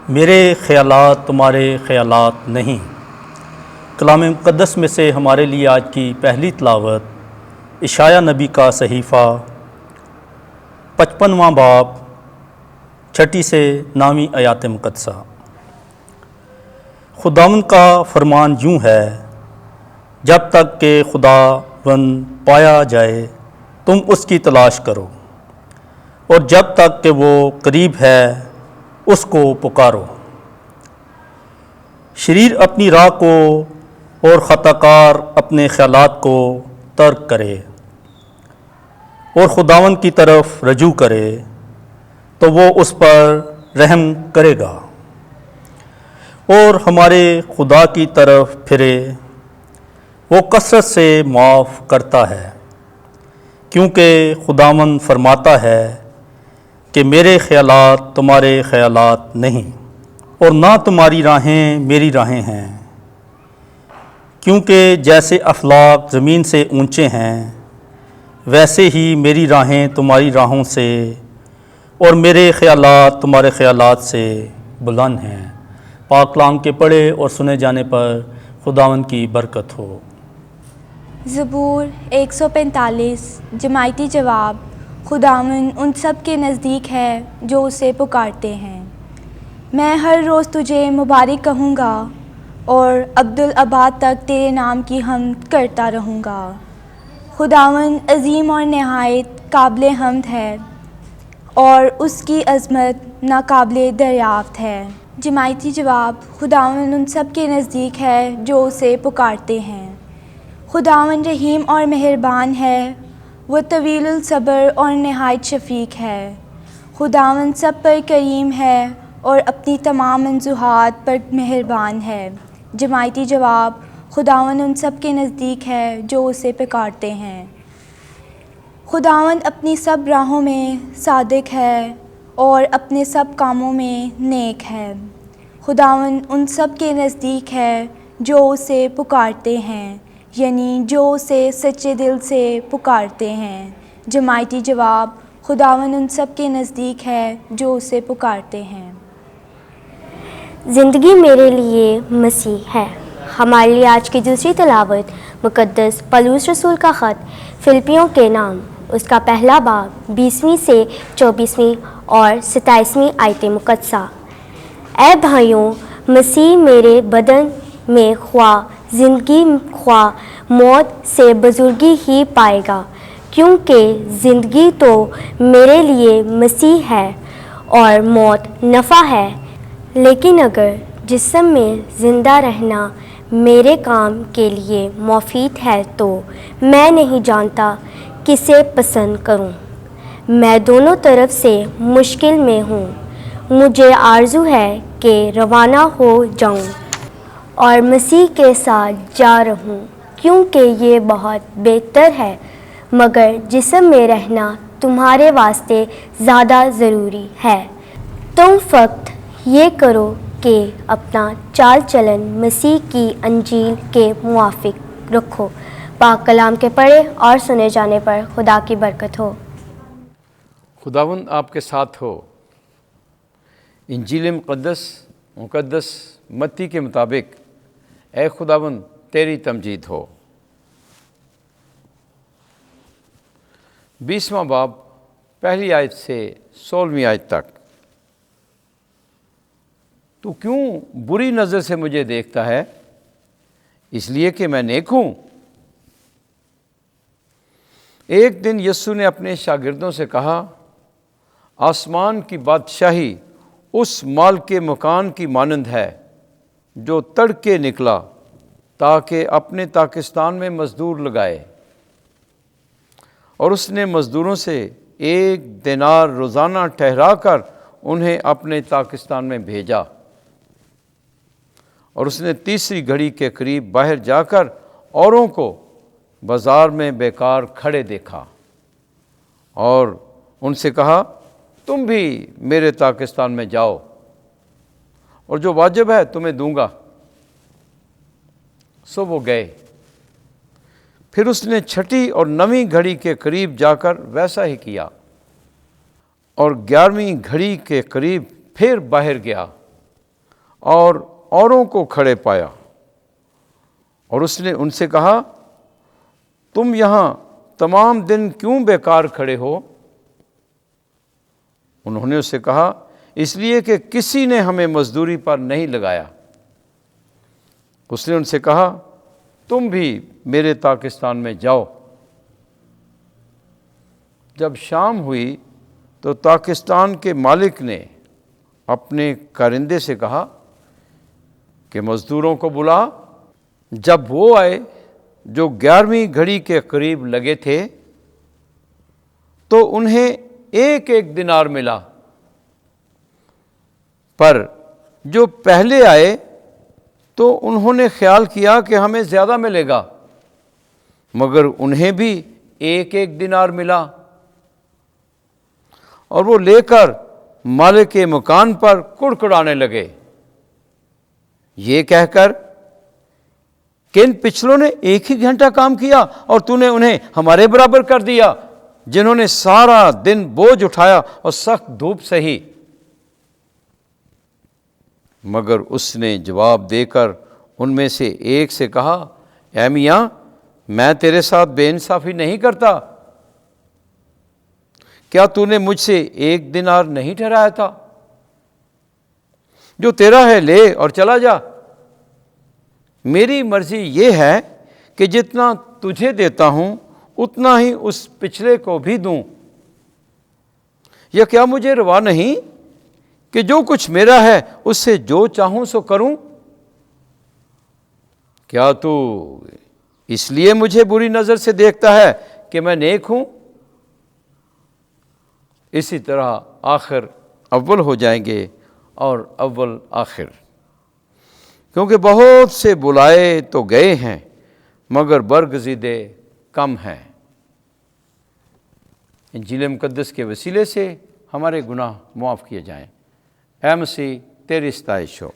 میرے خیالات تمہارے خیالات نہیں۔ کلام مقدس میں سے ہمارے لیے آج کی پہلی تلاوت اشعیاء نبی کا صحیفہ 55واں باب 6 سے 9 آیات مقدسہ۔ خداوند کا فرمان یوں ہے، جب تک کہ خداوند پایا جائے تم اس کی تلاش کرو، اور جب تک کہ وہ قریب ہے اس کو پکارو۔ شریر اپنی راہ کو اور خطا کار اپنے خیالات کو ترک کرے اور خداوند کی طرف رجوع کرے تو وہ اس پر رحم کرے گا اور ہمارے خدا کی طرف پھرے، وہ کثرت سے معاف کرتا ہے، کیونکہ خداوند فرماتا ہے کہ میرے خیالات تمہارے خیالات نہیں، اور نہ تمہاری راہیں میری راہیں ہیں۔ کیونکہ جیسے افلاک زمین سے اونچے ہیں، ویسے ہی میری راہیں تمہاری راہوں سے اور میرے خیالات تمہارے خیالات سے بلند ہیں۔ پاک کلام کے پڑھے اور سنے جانے پر خداوند کی برکت ہو۔ زبور 145 جماعتی جواب۔ خداوند ان سب کے نزدیک ہے جو اسے پکارتے ہیں۔ میں ہر روز تجھے مبارک کہوں گا اور عبدالآباد تک تیرے نام کی حمد کرتا رہوں گا۔ خداوند عظیم اور نہایت قابل حمد ہے، اور اس کی عظمت ناقابل دریافت ہے۔ جماعتی جواب۔ خداوند ان سب کے نزدیک ہے جو اسے پکارتے ہیں۔ خداوند رحیم اور مہربان ہے، وہ طویل الصبر اور نہایت شفیق ہے۔ خداوند سب پر کریم ہے اور اپنی تمام منصوحات پر مہربان ہے۔ جماعتی جواب۔ خداوند ان سب کے نزدیک ہے جو اسے پکارتے ہیں۔ خداوند اپنی سب راہوں میں صادق ہے اور اپنے سب کاموں میں نیک ہے۔ خداوند ان سب کے نزدیک ہے جو اسے پکارتے ہیں، یعنی جو اسے سچے دل سے پکارتے ہیں۔ جماعتی جواب۔ خداوند ان سب کے نزدیک ہے جو اسے پکارتے ہیں۔ زندگی میرے لیے مسیح ہے۔ ہمارے لیے آج کی دوسری تلاوت مقدس پولس رسول کا خط فلپیوں کے نام، اس کا پہلا باب 20 سے 24 اور 27 آیت مقدسہ۔ اے بھائیوں، مسیح میرے بدن میں خواہ زندگی خواہ موت سے بزرگی ہی پائے گا، کیونکہ زندگی تو میرے لیے مسیح ہے اور موت نفع ہے۔ لیکن اگر جسم میں زندہ رہنا میرے کام کے لیے مفید ہے تو میں نہیں جانتا کسے پسند کروں۔ میں دونوں طرف سے مشکل میں ہوں۔ مجھے آرزو ہے کہ روانہ ہو جاؤں اور مسیح کے ساتھ جا رہوں، کیونکہ یہ بہت بہتر ہے، مگر جسم میں رہنا تمہارے واسطے زیادہ ضروری ہے۔ تم فقط یہ کرو کہ اپنا چال چلن مسیح کی انجیل کے موافق رکھو۔ پاک کلام کے پڑھے اور سنے جانے پر خدا کی برکت ہو۔ خداوند آپ کے ساتھ ہو۔ انجیل مقدس متی کے مطابق اے خداوند تیری تمجید ہو۔ 20واں باب پہلی آیت سے 16ویں آیت تک۔ تو کیوں بری نظر سے مجھے دیکھتا ہے؟ اس لیے کہ میں نیک ہوں۔ ایک دن یسوع نے اپنے شاگردوں سے کہا، آسمان کی بادشاہی اس مال کے مکان کی مانند ہے جو تڑکے نکلا تاکہ اپنے تاکستان میں مزدور لگائے، اور اس نے مزدوروں سے 1 دینار روزانہ ٹھہرا کر انہیں اپنے تاکستان میں بھیجا۔ اور اس نے تیسری گھڑی کے قریب باہر جا کر اوروں کو بازار میں بیکار کھڑے دیکھا اور ان سے کہا، تم بھی میرے تاکستان میں جاؤ اور جو واجب ہے تمہیں دوں گا۔ سو وہ گئے۔ پھر اس نے 6 اور 9 گھڑی کے قریب جا کر ویسا ہی کیا، اور 11ویں گھڑی کے قریب پھر باہر گیا اور اوروں کو کھڑے پایا، اور اس نے ان سے کہا تم یہاں تمام دن کیوں بیکار کھڑے ہو؟ انہوں نے اس سے کہا اس لیے کہ کسی نے ہمیں مزدوری پر نہیں لگایا۔ اس نے ان سے کہا تم بھی میرے تاکستان میں جاؤ۔ جب شام ہوئی تو تاکستان کے مالک نے اپنے کارندے سے کہا کہ مزدوروں کو بلا۔ جب وہ آئے جو 11ویں گھڑی کے قریب لگے تھے تو انہیں ایک ایک دینار ملا، پر جو پہلے آئے تو انہوں نے خیال کیا کہ ہمیں زیادہ ملے گا، مگر انہیں بھی ایک ایک دینار ملا، اور وہ لے کر مالک کے مکان پر کڑکڑانے لگے، یہ کہہ کر کہ ان پچھلوں نے ایک ہی گھنٹہ کام کیا اور تو نے انہیں ہمارے برابر کر دیا، جنہوں نے سارا دن بوجھ اٹھایا اور سخت دھوپ سہی۔ مگر اس نے جواب دے کر ان میں سے ایک سے کہا اے میاں، میں تیرے ساتھ بے انصافی نہیں کرتا، کیا تو نے مجھ سے ایک دینار نہیں ٹھہرایا تھا؟ جو تیرا ہے لے اور چلا جا، میری مرضی یہ ہے کہ جتنا تجھے دیتا ہوں اتنا ہی اس پچھلے کو بھی دوں، یا کیا مجھے روا نہیں کہ جو کچھ میرا ہے اس سے جو چاہوں سو کروں؟ کیا تو اس لیے مجھے بری نظر سے دیکھتا ہے کہ میں نیک ہوں؟ اسی طرح آخر اول ہو جائیں گے اور اول آخر، کیونکہ بہت سے بلائے تو گئے ہیں مگر برگزیدے کم ہیں۔ انجیل مقدس کے وسیلے سے ہمارے گناہ معاف کیے جائیں۔ اے مسیح تیری ستائش ہو۔